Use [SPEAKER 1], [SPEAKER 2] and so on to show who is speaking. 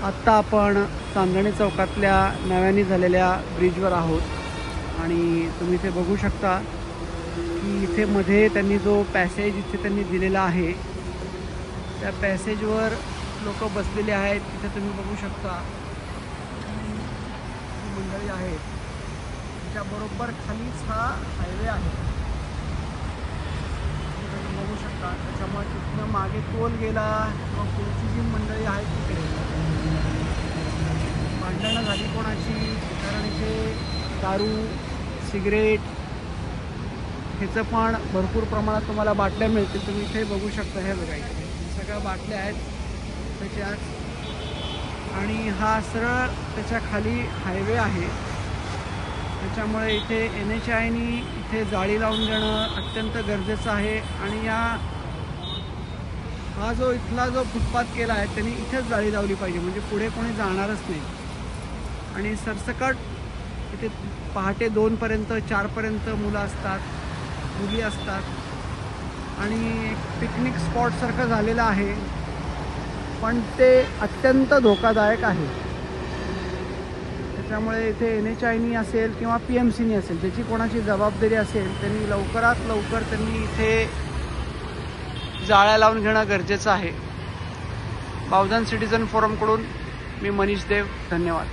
[SPEAKER 1] आत्ता आपण चांदणी चौकातल्या नव्याने झालेल्या ब्रिजवर आहोत आणि तुम्ही इथे बघू शकता की इथे मध्ये त्यांनी जो पॅसेज इथे त्यांनी दिलेला आहे त्या पॅसेजवर लोक बसलेले आहेत। तिथे तुम्ही बघू शकता मंडळी आहेत, त्याच्याबरोबर खालीच हा हायवे आहे तुम्ही बघू शकता। त्याच्यामुळे तिथनं मागे टोल गेला किंवा पुढची जी मंडळी आहेत तिकडे भांडणं झाली कोणाची, कारण इथे दारू सिगरेट ह्याचं पण भरपूर प्रमाणात तुम्हाला बाटल्या मिळतील। तुम्ही इथे बघू शकता, हे बघा इथे सगळ्या बाटल्या आहेत त्याच्यात आणि हा सरळ त्याच्या खाली हायवे आहे। त्याच्यामुळे इथे NHAIनी इथे जाळी लावून देणं अत्यंत गरजेचं आहे आणि हा जो इथला जो फुटपाथ केला आहे त्यांनी इथेच जाळी लावली पाहिजे, म्हणजे पुढे कोणी जाणारच नाही। आणि सरसकट इथे पहाटे 2 पर्यंत 4 पर्यंत मुलं असतात, मुली असतात आणि पिकनिक स्पॉट सारखं झालेलं आहे, पण ते अत्यंत धोकादायक आहे। त्याच्यामुळे इथे NHAIनी असेल किंवा PMCनी असेल, ज्याची कोणाची जबाबदारी असेल त्यांनी लवकरात लवकर त्यांनी इथे जाळ्या लावून घेणं गरजेचं आहे। बावधन सिटीजन फोरमकडून मी मनीष देव, धन्यवाद।